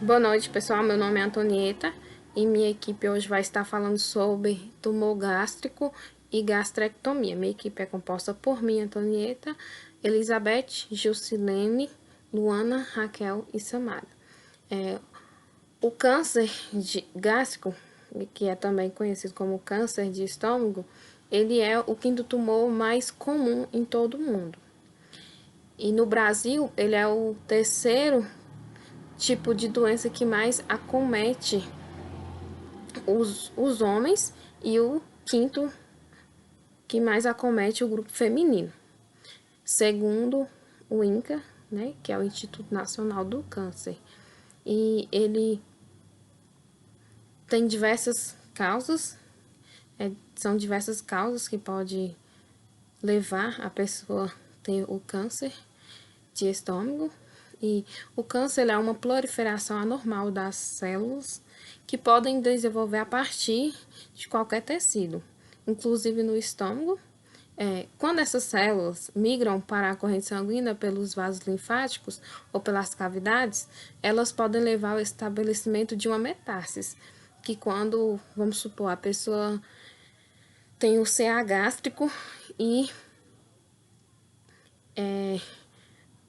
Boa noite, pessoal. Meu nome é Antonieta e minha equipe hoje vai estar falando sobre tumor gástrico e gastrectomia. Minha equipe é composta por mim, Antonieta, Elizabeth, Jusilene, Luana, Raquel e Samara. O câncer gástrico, que é também conhecido como câncer de estômago, ele é o quinto tumor mais comum em todo o mundo. E no Brasil, ele é o terceiro tipo de doença que mais acomete os homens e o quinto que mais acomete o grupo feminino, segundo o INCA, né, que é o Instituto Nacional do Câncer. E ele tem diversas causas, são diversas causas que pode levar a pessoa a ter o câncer de estômago. E o câncer é uma proliferação anormal das células que podem desenvolver a partir de qualquer tecido, inclusive no estômago. Quando essas células migram para a corrente sanguínea pelos vasos linfáticos ou pelas cavidades, elas podem levar ao estabelecimento de uma metástase, que quando, vamos supor, a pessoa tem o CA gástrico e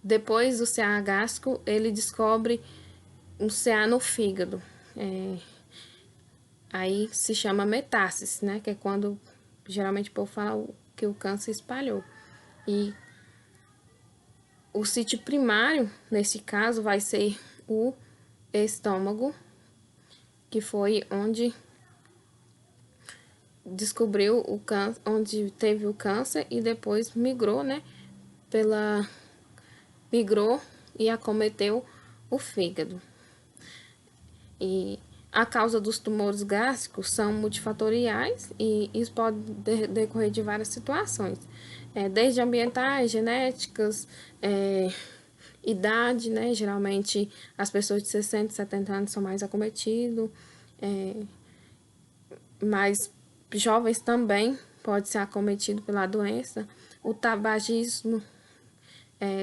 depois do CA gástrico ele descobre um CA no fígado. Aí se chama metástase, né? Que é quando geralmente o povo fala que o câncer espalhou. E o sítio primário, nesse caso, vai ser o estômago, que foi onde descobriu o câncer, onde teve o câncer e depois migrou, né? Migrou e acometeu o fígado. E a causa dos tumores gástricos são multifatoriais e isso pode decorrer de várias situações, desde ambientais, genéticas, idade, né? Geralmente as pessoas de 60, 70 anos são mais acometidas, mas jovens também pode ser acometido pela doença. O tabagismo,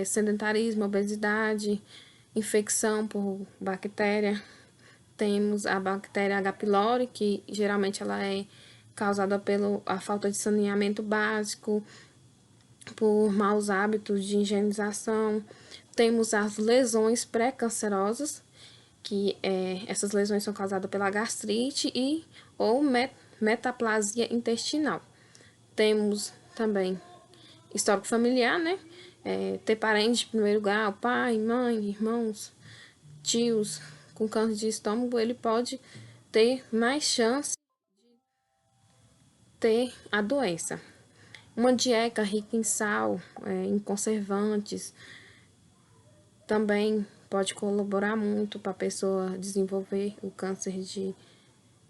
sedentarismo, obesidade, infecção por bactéria. Temos a bactéria H. pylori, que geralmente ela é causada pela falta de saneamento básico, por maus hábitos de higienização. Temos as lesões pré-cancerosas, que essas lesões são causadas pela gastrite e ou metaplasia intestinal. Temos também histórico familiar, né? Ter parentes de primeiro grau, pai, mãe, irmãos, tios com câncer de estômago, ele pode ter mais chance de ter a doença. Uma dieta rica em sal, em conservantes, também pode colaborar muito para a pessoa desenvolver o câncer de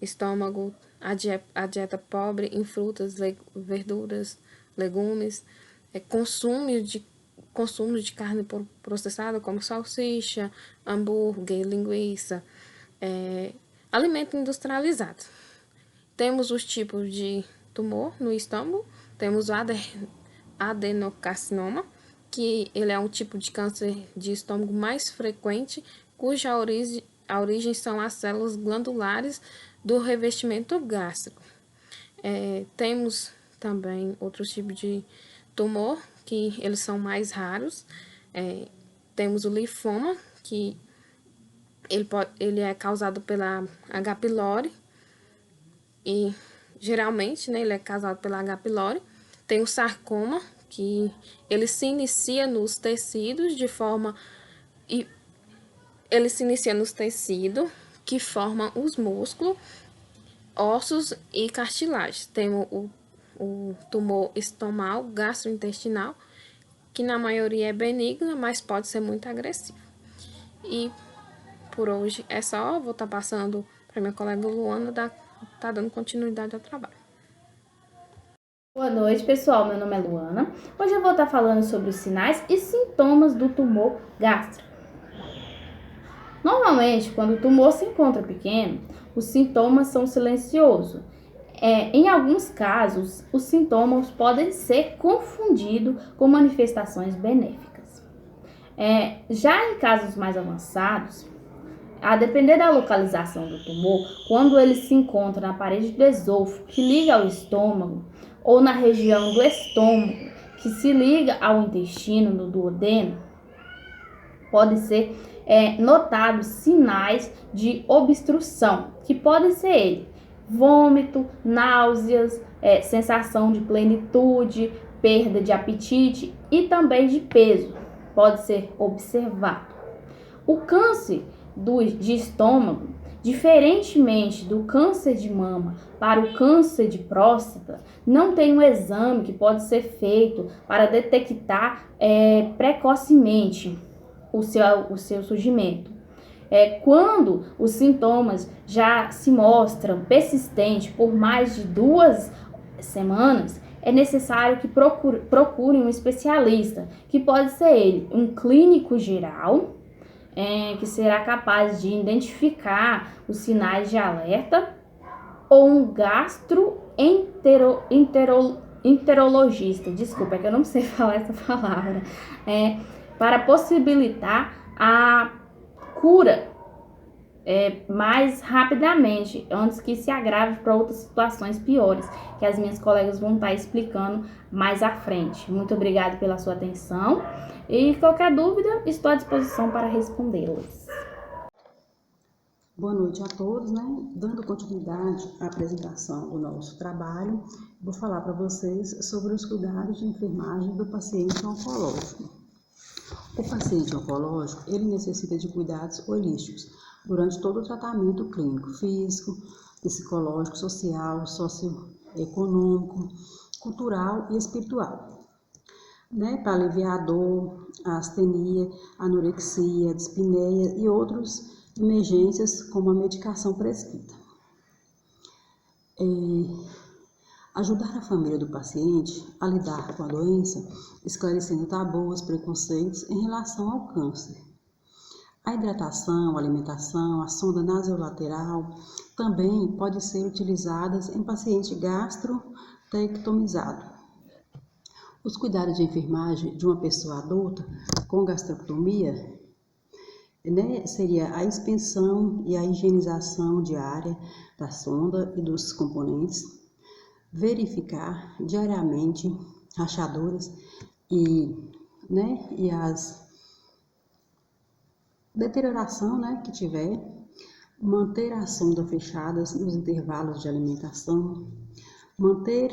estômago. A dieta pobre em frutas, verduras, legumes, consumo de carne processada, como salsicha, hambúrguer, linguiça, alimento industrializado. Temos os tipos de tumor no estômago, temos o adenocarcinoma, que ele é um tipo de câncer de estômago mais frequente, cuja origem são as células glandulares do revestimento gástrico. Temos também outros tipos de tumor, que eles são mais raros. Temos o linfoma, que ele é causado pela H. pylori, e geralmente, né, ele é causado pela H. pylori. Tem o sarcoma, que ele se inicia nos tecidos ele se inicia nos tecidos que formam os músculos, ossos e cartilagens. Temos o tumor estomal gastrointestinal, que na maioria é benigno, mas pode ser muito agressivo. E por hoje é só, vou estar passando para minha colega Luana, tá dando continuidade ao trabalho. Boa noite, pessoal. Meu nome é Luana. Hoje eu vou estar falando sobre os sinais e sintomas do tumor gástrico. Normalmente, quando o tumor se encontra pequeno, os sintomas são silenciosos. Em alguns casos, os sintomas podem ser confundidos com manifestações benéficas. Já em casos mais avançados, A depender da localização do tumor, quando ele se encontra na parede do esôfago, que liga ao estômago, ou na região do estômago, que se liga ao intestino, no duodeno, pode ser notados sinais de obstrução, que podem ser vômito, náuseas, sensação de plenitude, perda de apetite e também de peso, pode ser observado. O câncer de estômago, diferentemente do câncer de mama para o câncer de próstata, não tem um exame que pode ser feito para detectar precocemente o seu surgimento. Quando os sintomas já se mostram persistentes por mais de 2 semanas, é necessário que procurem um especialista, que pode ser ele, um clínico geral, que será capaz de identificar os sinais de alerta, ou um gastroenterologista, desculpa, é que eu não sei falar essa palavra, para possibilitar a cura mais rapidamente, antes que se agrave para outras situações piores, que as minhas colegas vão estar explicando mais à frente. Muito obrigada pela sua atenção e qualquer dúvida, estou à disposição para respondê-las. Boa noite a todos, né? Dando continuidade à apresentação do nosso trabalho, vou falar para vocês sobre os cuidados de enfermagem do paciente oncológico. O paciente oncológico, ele necessita de cuidados holísticos durante todo o tratamento clínico, físico, psicológico, social, socioeconômico, cultural e espiritual, né? Para aliviar a dor, a astenia, a anorexia, a dispneia e outras emergências como a medicação prescrita. Ajudar a família do paciente a lidar com a doença, esclarecendo tabus, preconceitos em relação ao câncer. A hidratação, a alimentação, a sonda nasolateral também pode ser utilizadas em paciente gastrectomizado. Os cuidados de enfermagem de uma pessoa adulta com gastrectomia, né, seria a expensão e a higienização diária da sonda e dos componentes, verificar diariamente rachaduras e as deterioração, né, que tiver, manter a sonda fechada nos intervalos de alimentação, manter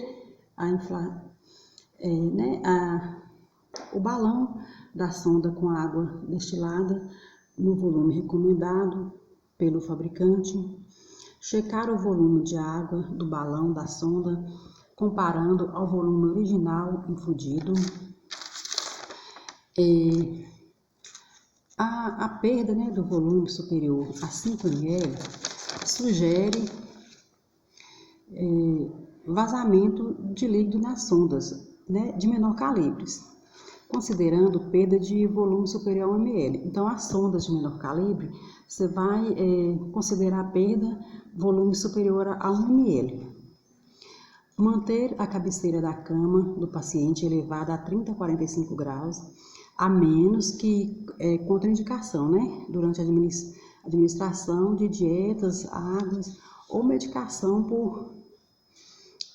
o balão da sonda com água destilada no volume recomendado pelo fabricante, checar o volume de água do balão da sonda, comparando ao volume original infundido. A perda, né, do volume superior a 5 ml sugere vazamento de líquido nas sondas, né, de menor calibre, considerando perda de volume superior a 1 ml. Então, as sondas de menor calibre, você vai considerar a perda volume superior a 1 ml. Manter a cabeceira da cama do paciente elevada a 30 a 45 graus, a menos que contraindicação, né, durante a administração de dietas, águas ou medicação por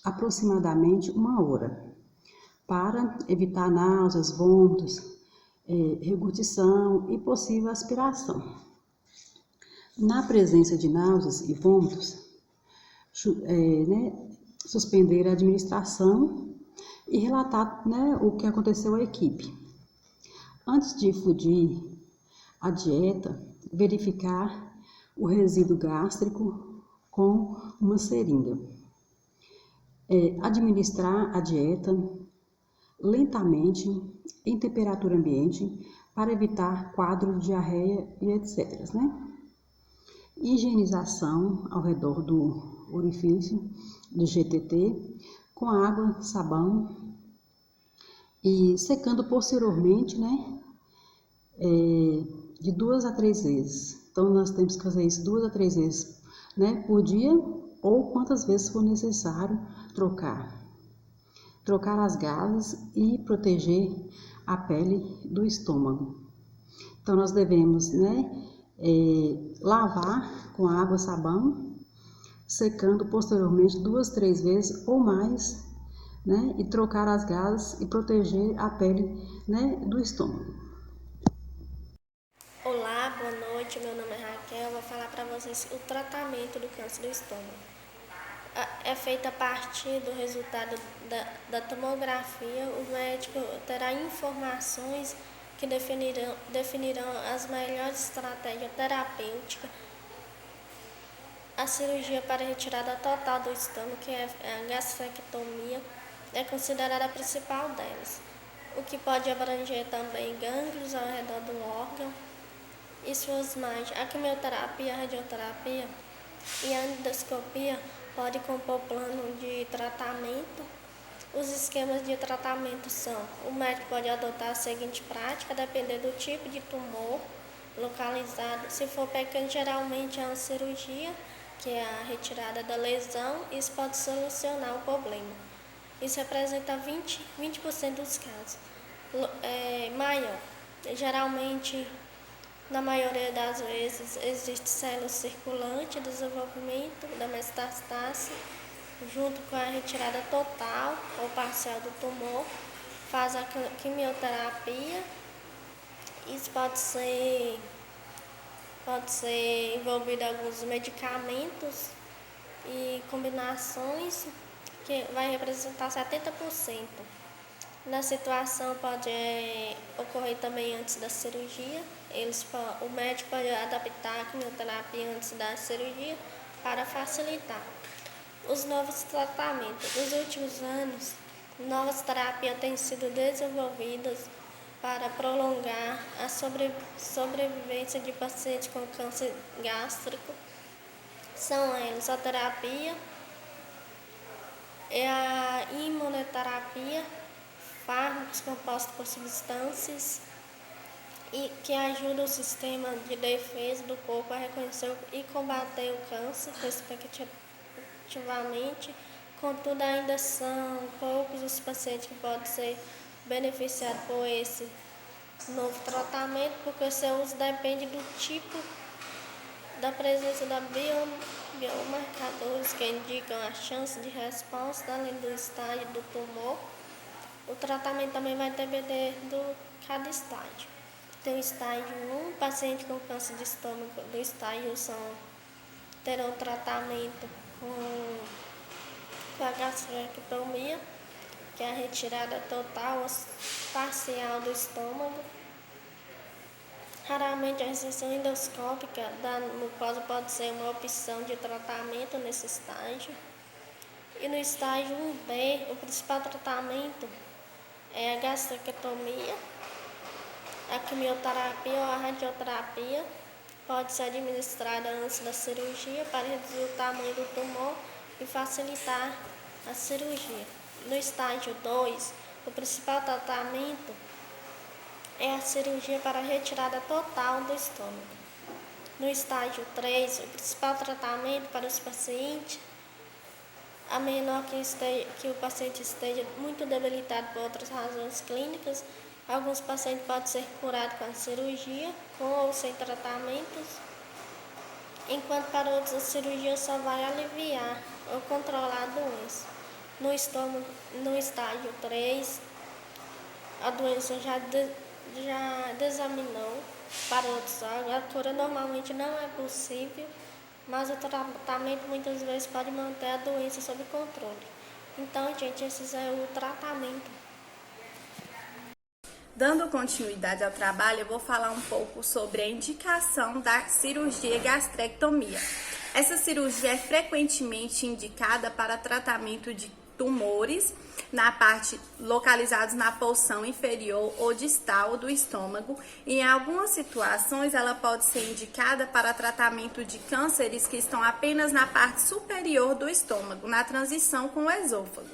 aproximadamente 1 hora, para evitar náuseas, vômitos, regurgitação e possível aspiração. Na presença de náuseas e vômitos, suspender a administração e relatar, né, o que aconteceu à equipe. Antes de infundir a dieta, verificar o resíduo gástrico com uma seringa. Administrar a dieta lentamente em temperatura ambiente para evitar quadros de diarreia e etc. Né? Higienização ao redor do orifício do GTT com água, sabão e secando posteriormente, né? De 2 a 3 vezes. Então, nós temos que fazer isso 2 a 3 vezes, né, por dia, ou quantas vezes for necessário trocar as gases e proteger a pele do estômago. Então, nós devemos, né, lavar com água e sabão, secando posteriormente 2, 3 vezes ou mais, né? E trocar as gases e proteger a pele, né, do estômago. Olá, boa noite, meu nome é Raquel, eu vou falar para vocês o tratamento do câncer do estômago. É feito a partir do resultado da tomografia, o médico terá informações que definirão as melhores estratégias terapêuticas. A cirurgia para retirada total do estômago, que é a gastrectomia, é considerada a principal delas, o que pode abranger também gânglios ao redor do órgão e suas margens. A quimioterapia, a radioterapia e a endoscopia podem compor plano de tratamento. Os esquemas de tratamento são: o médico pode adotar a seguinte prática, dependendo do tipo de tumor localizado. Se for pequeno, geralmente é uma cirurgia, que é a retirada da lesão. Isso pode solucionar o problema. Isso representa 20% dos casos. Maior, geralmente, na maioria das vezes, existe célula circulante, desenvolvimento da metastáse, junto com a retirada total ou parcial do tumor, faz a quimioterapia. Isso pode ser envolvido alguns medicamentos e combinações, que vai representar 70%. Na situação pode ocorrer também antes da cirurgia. O médico pode adaptar a quimioterapia antes da cirurgia para facilitar. Os novos tratamentos. Nos últimos anos, novas terapias têm sido desenvolvidas para prolongar a sobrevivência de pacientes com câncer gástrico. São elas a terapia, a imunoterapia, fármacos compostos por substâncias e que ajudam o sistema de defesa do corpo a reconhecer e combater o câncer respectivamente. Contudo, ainda são poucos os pacientes que podem ser beneficiados por esse novo tratamento, porque seu uso depende do tipo da presença da biomarcadores que indicam a chance de resposta, além do estágio do tumor. O tratamento também vai depender de cada estágio. Tem o estágio 1, paciente com câncer de estômago do estágio terão tratamento com a gastrectomia, que é a retirada total ou parcial do estômago. Raramente a reseção endoscópica da mucosa pode ser uma opção de tratamento nesse estágio. E no estágio 1B, o principal tratamento é a gastrectomia. A quimioterapia ou a radioterapia pode ser administrada antes da cirurgia para reduzir o tamanho do tumor e facilitar a cirurgia. No estágio 2, o principal tratamento é a cirurgia para a retirada total do estômago. No estágio 3, o principal tratamento para os pacientes, a menor que o paciente esteja muito debilitado por outras razões clínicas. Alguns pacientes podem ser curados com a cirurgia, com ou sem tratamentos, enquanto para outros a cirurgia só vai aliviar ou controlar a doença. No estágio 3, a doença já desaminou para outros órgãos. A cura normalmente não é possível, mas o tratamento muitas vezes pode manter a doença sob controle. Então, gente, esse é o tratamento. Dando continuidade ao trabalho, eu vou falar um pouco sobre a indicação da cirurgia gastrectomia. Essa cirurgia é frequentemente indicada para tratamento de tumores na parte localizados na porção inferior ou distal do estômago. E em algumas situações ela pode ser indicada para tratamento de cânceres que estão apenas na parte superior do estômago, na transição com o esôfago.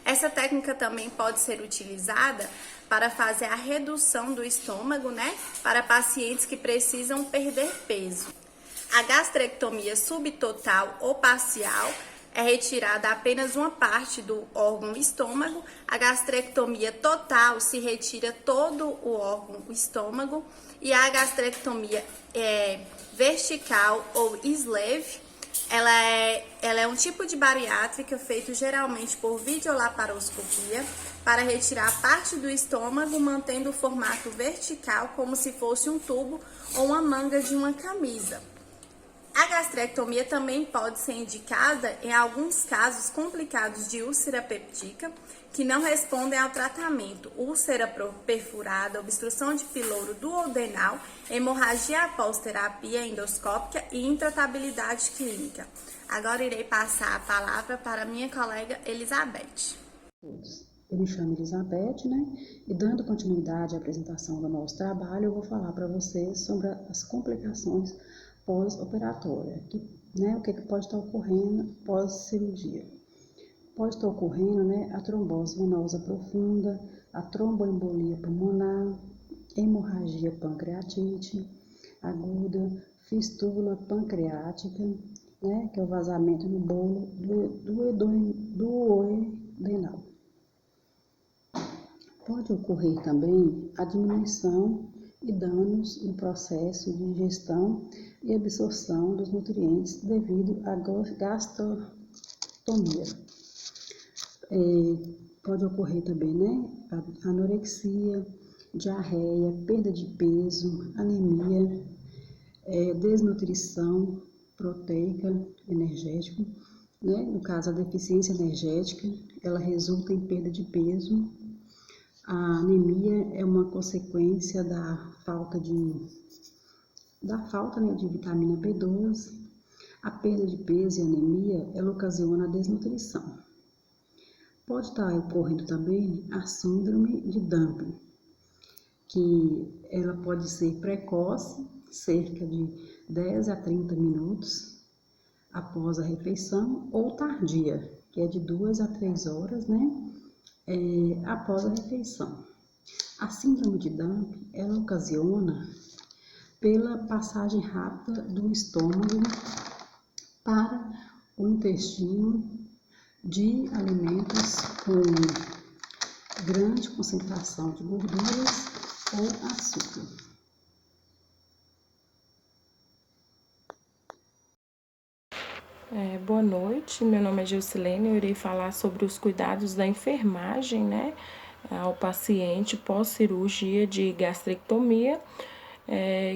Essa técnica também pode ser utilizada para fazer a redução do estômago, para pacientes que precisam perder peso. A gastrectomia subtotal ou parcial é retirada apenas uma parte do órgão estômago. A gastrectomia total se retira todo o órgão estômago. E a gastrectomia vertical ou sleeve. Ela é um tipo de bariátrica feito geralmente por videolaparoscopia para retirar parte do estômago, mantendo o formato vertical como se fosse um tubo ou uma manga de uma camisa. A gastrectomia também pode ser indicada em alguns casos complicados de úlcera peptítica que não respondem ao tratamento, úlcera perfurada, obstrução de piloro duodenal, hemorragia após terapia endoscópica e intratabilidade clínica. Agora irei passar a palavra para minha colega Elizabeth. Eu me chamo Elizabeth, né? E dando continuidade à apresentação do nosso trabalho, eu vou falar para vocês sobre as complicações pós-operatórias, né? O que pode estar ocorrendo pós-cirurgia. Pode estar ocorrendo, né, a trombose venosa profunda, a tromboembolia pulmonar, hemorragia pancreatite aguda, fístula pancreática, né, que é o vazamento no bolo duodenal. Pode ocorrer também a diminuição e danos no processo de ingestão e absorção dos nutrientes devido à gastrostomia. Pode ocorrer também, né, a anorexia, diarreia, perda de peso, anemia, desnutrição proteica, energética, né? No caso, a deficiência energética, ela resulta em perda de peso. A anemia é uma consequência da falta, né, de vitamina B12. A perda de peso e anemia, ela ocasiona a desnutrição. Pode estar ocorrendo também a síndrome de Dumping, que ela pode ser precoce, cerca de 10 a 30 minutos após a refeição, ou tardia, que é de 2 a 3 horas, né, após a refeição. A síndrome de Dumping, ela ocasiona pela passagem rápida do estômago para o intestino de alimentos com grande concentração de gorduras ou açúcar. Boa noite, meu nome é Gilcilene, eu irei falar sobre os cuidados da enfermagem, né, ao paciente pós-cirurgia de gastrectomia,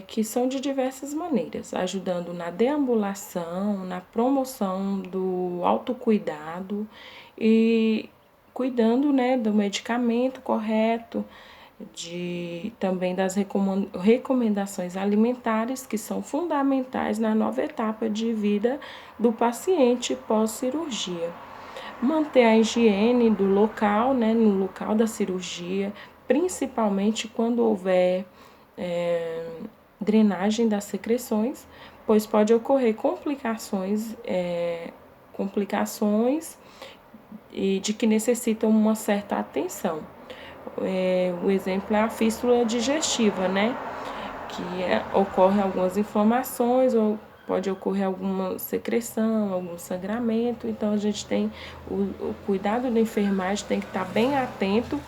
que são de diversas maneiras, ajudando na deambulação, na promoção do autocuidado e cuidando, né, do medicamento correto, também das recomendações alimentares que são fundamentais na nova etapa de vida do paciente pós-cirurgia. Manter a higiene do local, né, no local da cirurgia, principalmente quando houver drenagem das secreções, pois pode ocorrer complicações e de que necessitam uma certa atenção. O exemplo é a fístula digestiva, né? Que ocorre algumas inflamações ou pode ocorrer alguma secreção, algum sangramento. Então, a gente tem o cuidado da enfermagem, tem que estar bem atento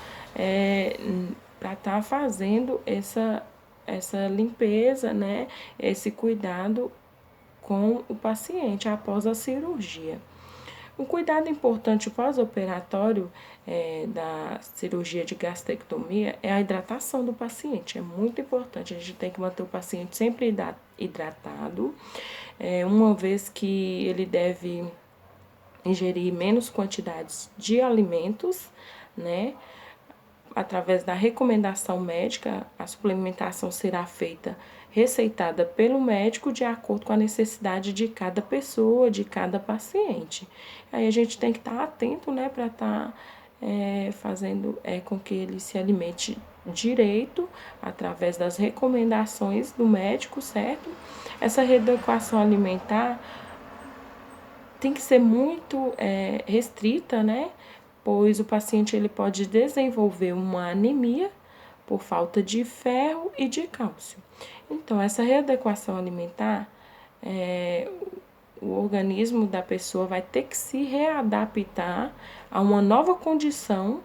para estar fazendo essa limpeza, né? Esse cuidado com o paciente após a cirurgia. Um cuidado importante pós-operatório da cirurgia de gastrectomia é a hidratação do paciente. É muito importante, a gente tem que manter o paciente sempre hidratado, uma vez que ele deve ingerir menos quantidades de alimentos, né? Através da recomendação médica, a suplementação será feita receitada pelo médico de acordo com a necessidade de cada pessoa, de cada paciente. Aí a gente tem que estar atento, né, para estar fazendo com que ele se alimente direito, através das recomendações do médico, certo? Essa readequação alimentar tem que ser muito restrita, né? Pois o paciente ele pode desenvolver uma anemia por falta de ferro e de cálcio. Então, essa readequação alimentar, o organismo da pessoa vai ter que se readaptar a uma nova condição,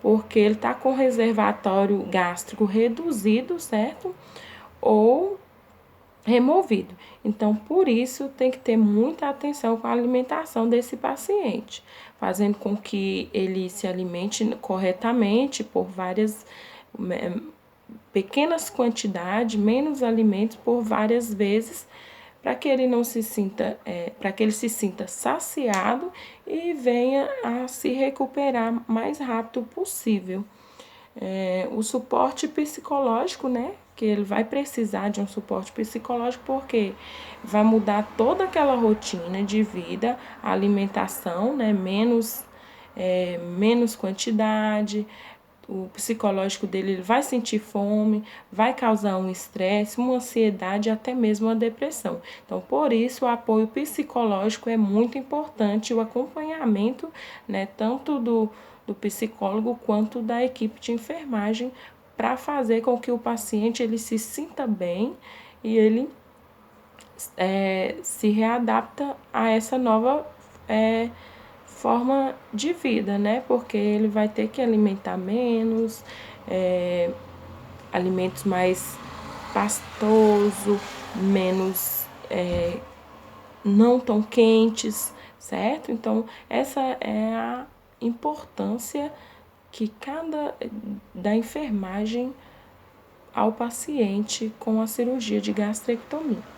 porque ele está com reservatório gástrico reduzido, certo? Ou removido. Então, por isso, tem que ter muita atenção com a alimentação desse paciente, fazendo com que ele se alimente corretamente por várias pequenas quantidades, menos alimentos por várias vezes, para que ele não se sinta, para que ele se sinta saciado e venha a se recuperar mais rápido possível. O suporte psicológico, né? Que ele vai precisar de um suporte psicológico porque vai mudar toda aquela rotina de vida, a alimentação, né? Menos quantidade. O psicológico dele, ele vai sentir fome, vai causar um estresse, uma ansiedade, até mesmo uma depressão. Então, por isso, o apoio psicológico é muito importante, o acompanhamento, né, tanto do psicólogo quanto da equipe de enfermagem, para fazer com que o paciente ele se sinta bem e ele se readapta a essa nova forma de vida, né? Porque ele vai ter que alimentar menos, alimentos mais pastoso, menos não tão quentes, certo? Então, essa é a importância que da enfermagem ao paciente com a cirurgia de gastrectomia.